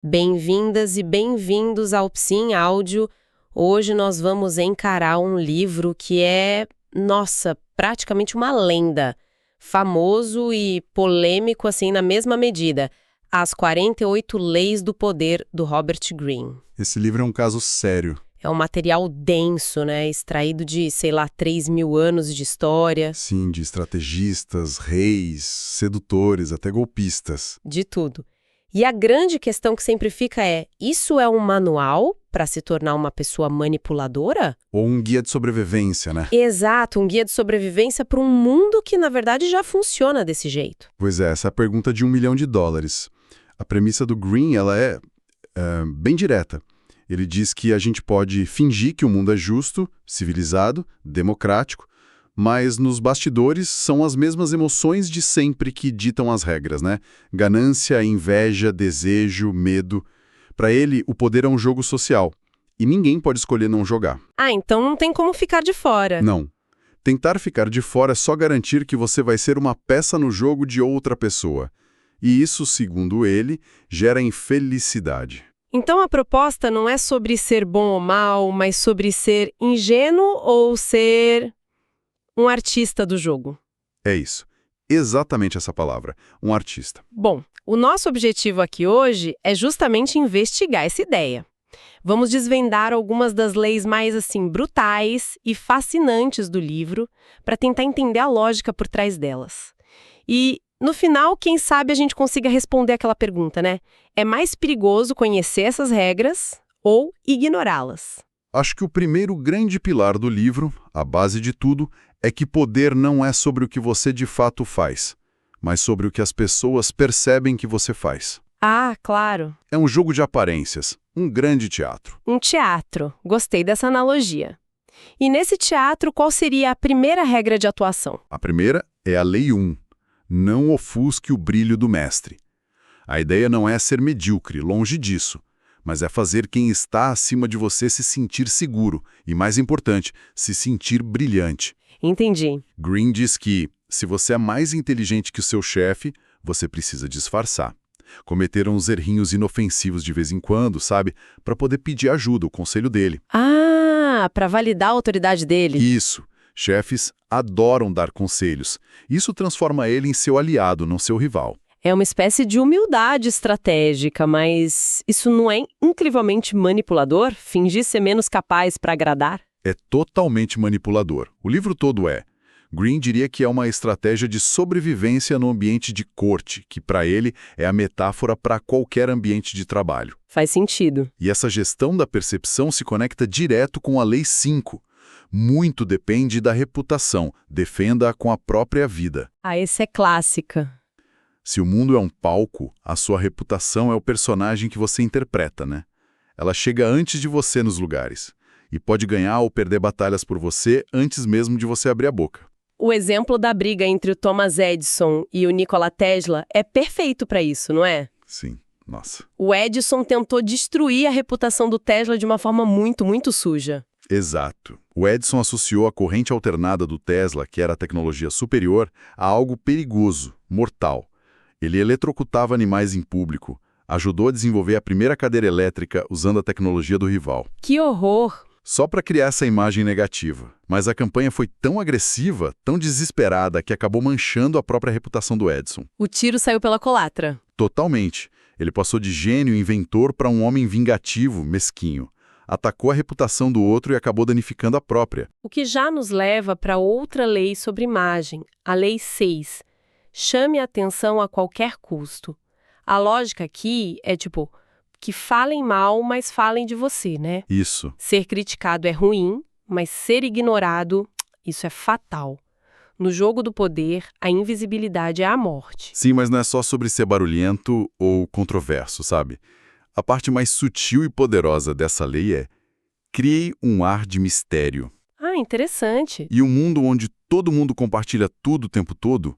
Bem-vindas e bem-vindos ao Psim Áudio. Hoje nós vamos encarar um livro que é, nossa, praticamente uma lenda. Famoso e polêmico assim na mesma medida. As 48 Leis do Poder, do Robert Greene. Esse livro é um caso sério. É um material denso, né? Extraído de, sei lá, 3.000 anos de história. Sim, de estrategistas, reis, sedutores, até golpistas. De tudo. E a grande questão que sempre fica é, isso é um manual para se tornar uma pessoa manipuladora? Ou um guia de sobrevivência, né? Exato, um guia de sobrevivência para um mundo que, na verdade, já funciona desse jeito. Pois é, essa é a pergunta de $1 milhão. A premissa do Greene, ela é bem direta. Ele diz que a gente pode fingir que o mundo é justo, civilizado, democrático, mas nos bastidores são as mesmas emoções de sempre que ditam as regras, né? Ganância, inveja, desejo, medo. Para ele, o poder é um jogo social. E ninguém pode escolher não jogar. Ah, então não tem como ficar de fora. Não. Tentar ficar de fora é só garantir que você vai ser uma peça no jogo de outra pessoa. E isso, segundo ele, gera infelicidade. Então a proposta não é sobre ser bom ou mal, mas sobre ser ingênuo ou ser um artista do jogo. É isso. Exatamente essa palavra. Um artista. Bom, o nosso objetivo aqui hoje é justamente investigar essa ideia. Vamos desvendar algumas das leis mais, brutais e fascinantes do livro para tentar entender a lógica por trás delas. E, no final, quem sabe a gente consiga responder aquela pergunta, né? É mais perigoso conhecer essas regras ou ignorá-las? Acho que o primeiro grande pilar do livro, a base de tudo, é que poder não é sobre o que você de fato faz, mas sobre o que as pessoas percebem que você faz. Ah, claro. É um jogo de aparências, um grande teatro. Um teatro. Gostei dessa analogia. E nesse teatro, qual seria a primeira regra de atuação? A primeira é a Lei 1. Não ofusque o brilho do mestre. A ideia não é ser medíocre, longe disso, mas é fazer quem está acima de você se sentir seguro e, mais importante, se sentir brilhante. Entendi. Greene diz que, se você é mais inteligente que o seu chefe, você precisa disfarçar. Cometer uns errinhos inofensivos de vez em quando, sabe? Para poder pedir ajuda, o conselho dele. Ah, para validar a autoridade dele. Isso. Chefes adoram dar conselhos. Isso transforma ele em seu aliado, não seu rival. É uma espécie de humildade estratégica, mas isso não é incrivelmente manipulador? Fingir ser menos capaz para agradar? É totalmente manipulador. O livro todo é. Greene diria que é uma estratégia de sobrevivência no ambiente de corte, que para ele é a metáfora para qualquer ambiente de trabalho. Faz sentido. E essa gestão da percepção se conecta direto com a Lei 5. Muito depende da reputação, defenda-a com a própria vida. Ah, essa é clássica. Se o mundo é um palco, a sua reputação é o personagem que você interpreta, né? Ela chega antes de você nos lugares. E pode ganhar ou perder batalhas por você antes mesmo de você abrir a boca. O exemplo da briga entre o Thomas Edison e o Nikola Tesla é perfeito para isso, não é? Sim, nossa. O Edison tentou destruir a reputação do Tesla de uma forma muito, muito suja. Exato. O Edison associou a corrente alternada do Tesla, que era a tecnologia superior, a algo perigoso, mortal. Ele eletrocutava animais em público, ajudou a desenvolver a primeira cadeira elétrica usando a tecnologia do rival. Que horror! Só para criar essa imagem negativa. Mas a campanha foi tão agressiva, tão desesperada, que acabou manchando a própria reputação do Edison. O tiro saiu pela culatra. Totalmente. Ele passou de gênio e inventor para um homem vingativo, mesquinho. Atacou a reputação do outro e acabou danificando a própria. O que já nos leva para outra lei sobre imagem, a Lei 6. Chame a atenção a qualquer custo. A lógica aqui é que falem mal, mas falem de você, né? Isso. Ser criticado é ruim, mas ser ignorado, isso é fatal. No jogo do poder, a invisibilidade é a morte. Sim, mas não é só sobre ser barulhento ou controverso, sabe? A parte mais sutil e poderosa dessa lei é: crie um ar de mistério. Ah, interessante. E um mundo onde todo mundo compartilha tudo o tempo todo,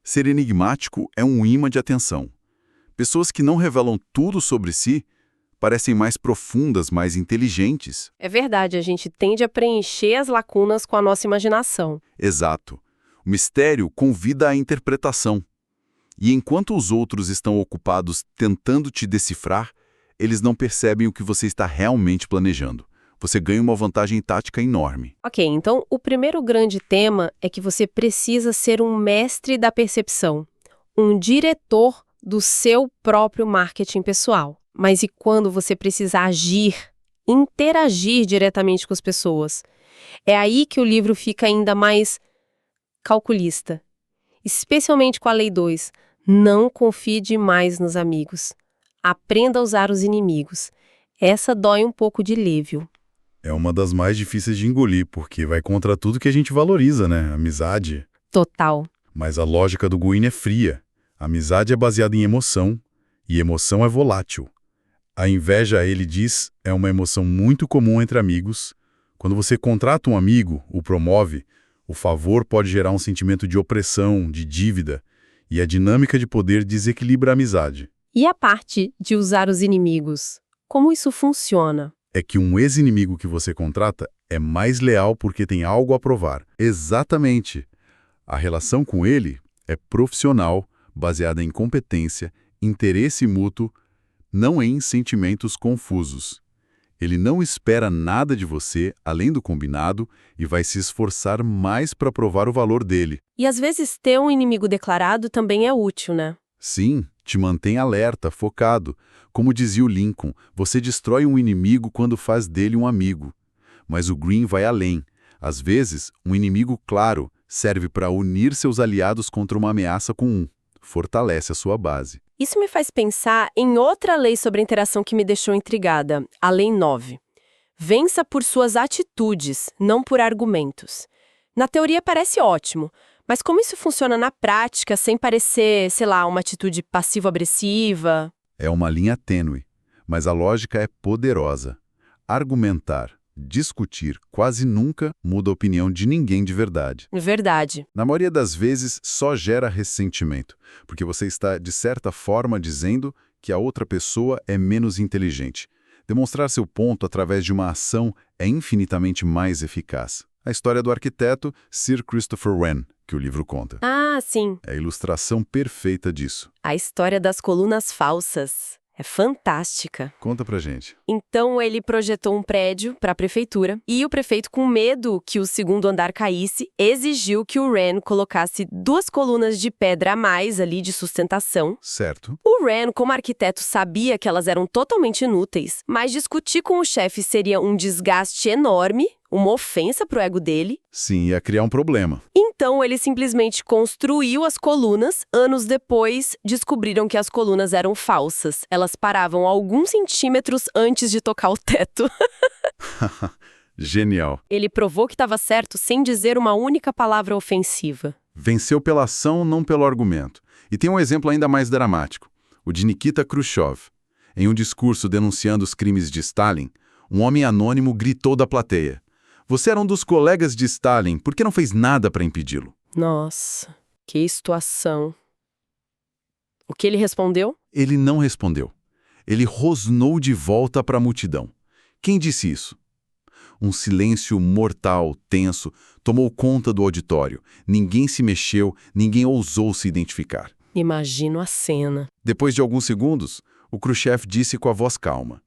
ser enigmático é um imã de atenção. Pessoas que não revelam tudo sobre si parecem mais profundas, mais inteligentes. É verdade, a gente tende a preencher as lacunas com a nossa imaginação. Exato. O mistério convida à interpretação. E enquanto os outros estão ocupados tentando te decifrar, eles não percebem o que você está realmente planejando. Você ganha uma vantagem tática enorme. Ok, então o primeiro grande tema é que você precisa ser um mestre da percepção, um diretor do seu próprio marketing pessoal. Mas e quando você precisa agir, interagir diretamente com as pessoas? É aí que o livro fica ainda mais calculista. Especialmente com a Lei 2. Não confie demais nos amigos. Aprenda a usar os inimigos. Essa dói um pouco de ler, viu? É uma das mais difíceis de engolir, porque vai contra tudo que a gente valoriza, né? Amizade. Total. Mas a lógica do Gwyn é fria. A amizade é baseada em emoção, e emoção é volátil. A inveja, ele diz, é uma emoção muito comum entre amigos. Quando você contrata um amigo, o promove, o favor pode gerar um sentimento de opressão, de dívida, e a dinâmica de poder desequilibra a amizade. E a parte de usar os inimigos? Como isso funciona? É que um ex-inimigo que você contrata é mais leal porque tem algo a provar. Exatamente. A relação com ele é profissional, baseada em competência, interesse mútuo, não em sentimentos confusos. Ele não espera nada de você, além do combinado, e vai se esforçar mais para provar o valor dele. E às vezes ter um inimigo declarado também é útil, né? Sim, te mantém alerta, focado. Como dizia o Lincoln, você destrói um inimigo quando faz dele um amigo. Mas o Green vai além. Às vezes, um inimigo claro serve para unir seus aliados contra uma ameaça comum. Fortalece a sua base. Isso me faz pensar em outra lei sobre interação que me deixou intrigada, a Lei 9. Vença por suas atitudes, não por argumentos. Na teoria parece ótimo, mas como isso funciona na prática sem parecer, sei lá, uma atitude passivo-agressiva? É uma linha tênue, mas a lógica é poderosa. Argumentar, discutir, quase nunca muda a opinião de ninguém de verdade. Verdade. Na maioria das vezes, só gera ressentimento, porque você está, de certa forma, dizendo que a outra pessoa é menos inteligente. Demonstrar seu ponto através de uma ação é infinitamente mais eficaz. A história do arquiteto Sir Christopher Wren, que o livro conta. Ah, sim. É a ilustração perfeita disso. A história das colunas falsas. É fantástica. Conta pra gente. Então ele projetou um prédio para a prefeitura e o prefeito, com medo que o segundo andar caísse, exigiu que o Wren colocasse 2 colunas de pedra a mais ali de sustentação. Certo. O Wren, como arquiteto, sabia que elas eram totalmente inúteis, mas discutir com o chefe seria um desgaste enorme, uma ofensa pro ego dele. Sim, ia criar um problema. Então ele simplesmente construiu as colunas. Anos depois, descobriram que as colunas eram falsas. Elas paravam alguns centímetros antes de tocar o teto. Genial. Ele provou que estava certo sem dizer uma única palavra ofensiva. Venceu pela ação, não pelo argumento. E tem um exemplo ainda mais dramático, o de Nikita Khrushchev. Em um discurso denunciando os crimes de Stalin, um homem anônimo gritou da plateia: "Você era um dos colegas de Stalin, por que não fez nada para impedi-lo?" Nossa, que situação. O que ele respondeu? Ele não respondeu. Ele rosnou de volta para a multidão. Quem disse isso? Um silêncio mortal, tenso, tomou conta do auditório. Ninguém se mexeu, ninguém ousou se identificar. Imagino a cena. Depois de alguns segundos, o Khrushchev disse com a voz calma: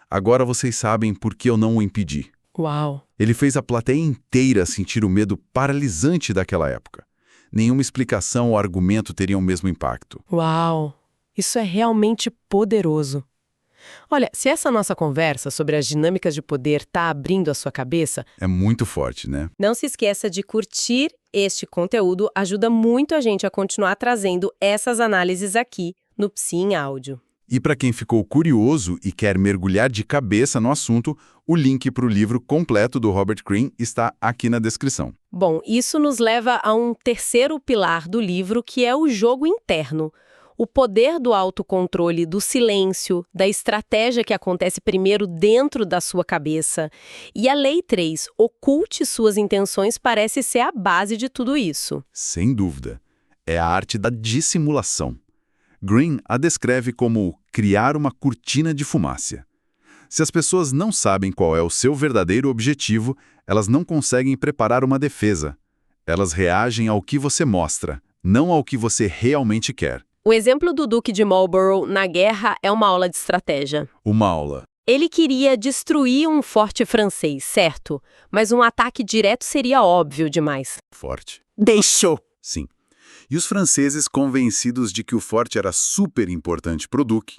"Agora vocês sabem por que eu não o impedi." Uau. Ele fez a plateia inteira sentir o medo paralisante daquela época. Nenhuma explicação ou argumento teriam o mesmo impacto. Uau. Isso é realmente poderoso. Olha, se essa nossa conversa sobre as dinâmicas de poder está abrindo a sua cabeça, É muito forte, né? não se esqueça de curtir este conteúdo. Ajuda muito a gente a continuar trazendo essas análises aqui no Psi em Áudio. E para quem ficou curioso e quer mergulhar de cabeça no assunto, o link para o livro completo do Robert Greene está aqui na descrição. Bom, isso nos leva a um terceiro pilar do livro, que é o jogo interno. O poder do autocontrole, do silêncio, da estratégia que acontece primeiro dentro da sua cabeça. E a Lei 3, oculte suas intenções, parece ser a base de tudo isso. Sem dúvida. É a arte da dissimulação. Greene a descreve como criar uma cortina de fumaça. Se as pessoas não sabem qual é o seu verdadeiro objetivo, elas não conseguem preparar uma defesa. Elas reagem ao que você mostra, não ao que você realmente quer. O exemplo do Duque de Marlborough na guerra é uma aula de estratégia. Uma aula. Ele queria destruir um forte francês, certo? Mas um ataque direto seria óbvio demais. Forte. Deixou. Sim. E os franceses, convencidos de que o forte era super importante para o Duque,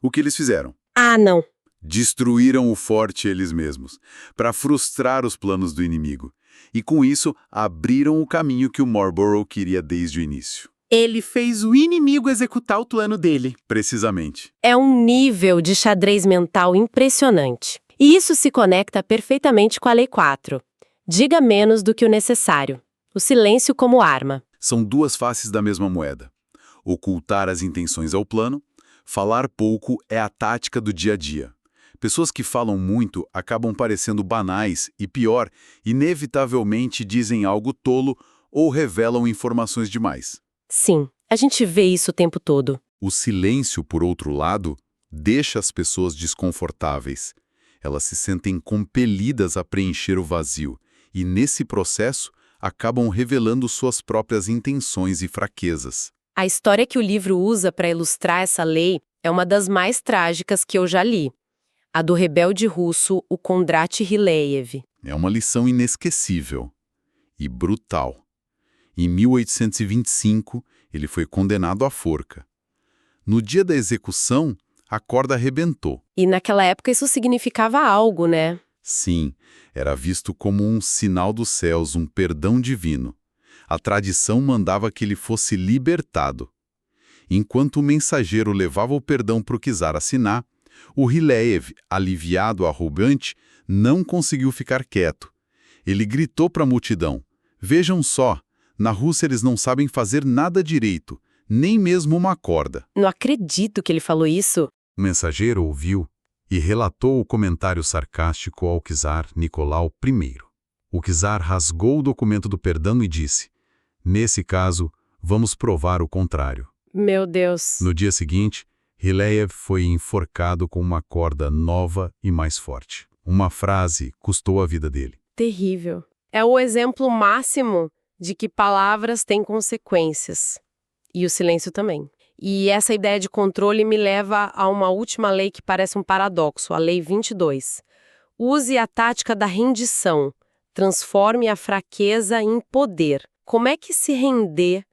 o que eles fizeram? Ah, não. Destruíram o forte eles mesmos, para frustrar os planos do inimigo. E com isso, abriram o caminho que o Marlborough queria desde o início. Ele fez o inimigo executar o plano dele. Precisamente. É um nível de xadrez mental impressionante. E isso se conecta perfeitamente com a Lei 4. Diga menos do que o necessário. O silêncio como arma. São duas faces da mesma moeda. Ocultar as intenções ao plano, falar pouco é a tática do dia a dia. Pessoas que falam muito acabam parecendo banais e, pior, inevitavelmente dizem algo tolo ou revelam informações demais. Sim, a gente vê isso o tempo todo. O silêncio, por outro lado, deixa as pessoas desconfortáveis. Elas se sentem compelidas a preencher o vazio e, nesse processo, acabam revelando suas próprias intenções e fraquezas. A história que o livro usa para ilustrar essa lei é uma das mais trágicas que eu já li. A do rebelde russo, o Kondrat Ryleyev. É uma lição inesquecível e brutal. Em 1825, ele foi condenado à forca. No dia da execução, a corda arrebentou. E naquela época isso significava algo, né? Sim, era visto como um sinal dos céus, um perdão divino. A tradição mandava que ele fosse libertado. Enquanto o mensageiro levava o perdão para o czar assinar, o Ryleyev, aliviado, arrogante, não conseguiu ficar quieto. Ele gritou para a multidão: "Vejam só, na Rússia eles não sabem fazer nada direito, nem mesmo uma corda." Não acredito que ele falou isso. O mensageiro ouviu e relatou o comentário sarcástico ao czar Nicolau I. O czar rasgou o documento do perdão e disse: "Nesse caso, vamos provar o contrário." Meu Deus. No dia seguinte, Ryleyev foi enforcado com uma corda nova e mais forte. Uma frase custou a vida dele. Terrível. É o exemplo máximo de que palavras têm consequências. E o silêncio também. E essa ideia de controle me leva a uma última lei que parece um paradoxo, a Lei 22. Use a tática da rendição. Transforme a fraqueza em poder. Como é que se render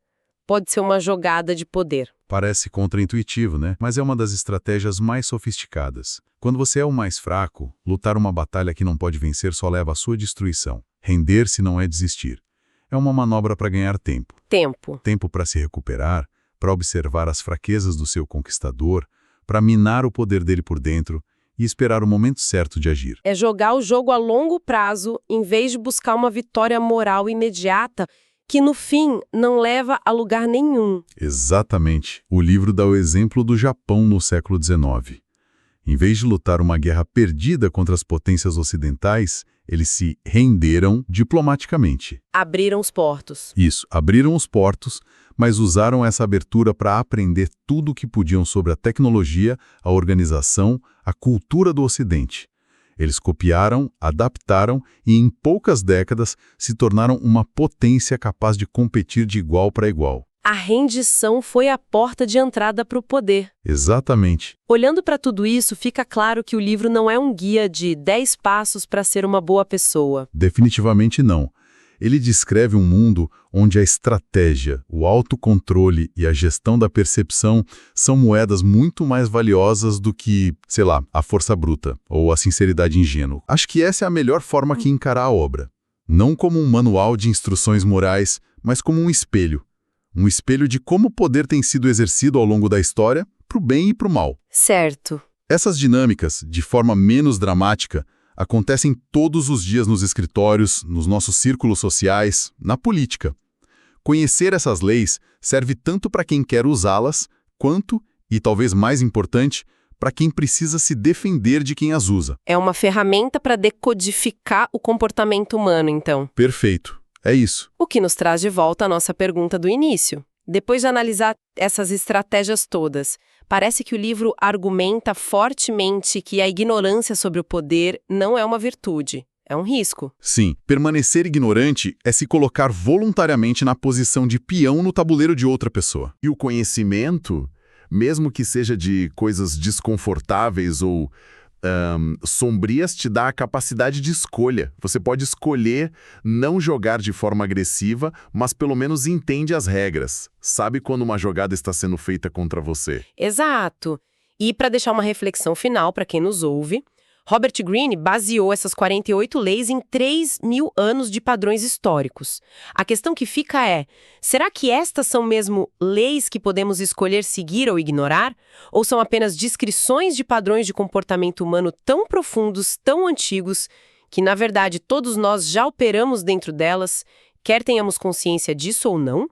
pode ser uma jogada de poder? Parece contraintuitivo, né? Mas é uma das estratégias mais sofisticadas. Quando você é o mais fraco, lutar uma batalha que não pode vencer só leva à sua destruição. Render-se não é desistir. É uma manobra para ganhar tempo. Tempo. Tempo para se recuperar, para observar as fraquezas do seu conquistador, para minar o poder dele por dentro e esperar o momento certo de agir. É jogar o jogo a longo prazo, em vez de buscar uma vitória moral imediata, que no fim não leva a lugar nenhum. Exatamente. O livro dá o exemplo do Japão no século XIX. Em vez de lutar uma guerra perdida contra as potências ocidentais, eles se renderam diplomaticamente. Abriram os portos. Isso, abriram os portos, mas usaram essa abertura para aprender tudo o que podiam sobre a tecnologia, a organização, a cultura do Ocidente. Eles copiaram, adaptaram e, em poucas décadas, se tornaram uma potência capaz de competir de igual para igual. A rendição foi a porta de entrada para o poder. Exatamente. Olhando para tudo isso, fica claro que o livro não é um guia de 10 passos para ser uma boa pessoa. Definitivamente não. Ele descreve um mundo onde a estratégia, o autocontrole e a gestão da percepção são moedas muito mais valiosas do que, sei lá, a força bruta ou a sinceridade ingênua. Acho que essa é a melhor forma que encarar a obra. Não como um manual de instruções morais, mas como um espelho. Um espelho de como o poder tem sido exercido ao longo da história, para o bem e para o mal. Certo. Essas dinâmicas, de forma menos dramática, acontecem todos os dias nos escritórios, nos nossos círculos sociais, na política. Conhecer essas leis serve tanto para quem quer usá-las, quanto, e talvez mais importante, para quem precisa se defender de quem as usa. É uma ferramenta para decodificar o comportamento humano, então. Perfeito. É isso. O que nos traz de volta a nossa pergunta do início. Depois de analisar essas estratégias todas, parece que o livro argumenta fortemente que a ignorância sobre o poder não é uma virtude, É um risco. Sim, permanecer ignorante é se colocar voluntariamente na posição de peão no tabuleiro de outra pessoa. E o conhecimento, mesmo que seja de coisas desconfortáveis ou sombrias, te dá a capacidade de escolha. Você pode escolher não jogar de forma agressiva, mas pelo menos entende as regras. Sabe quando uma jogada está sendo feita contra você. Exato. E para deixar uma reflexão final para quem nos ouve, Robert Greene baseou essas 48 leis em 3.000 anos de padrões históricos. A questão que fica é, será que estas são mesmo leis que podemos escolher seguir ou ignorar? Ou são apenas descrições de padrões de comportamento humano tão profundos, tão antigos, que na verdade todos nós já operamos dentro delas, quer tenhamos consciência disso ou não?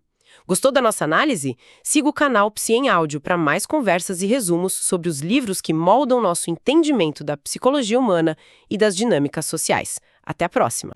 Gostou da nossa análise? Siga o canal Psi em Áudio para mais conversas e resumos sobre os livros que moldam nosso entendimento da psicologia humana e das dinâmicas sociais. Até a próxima!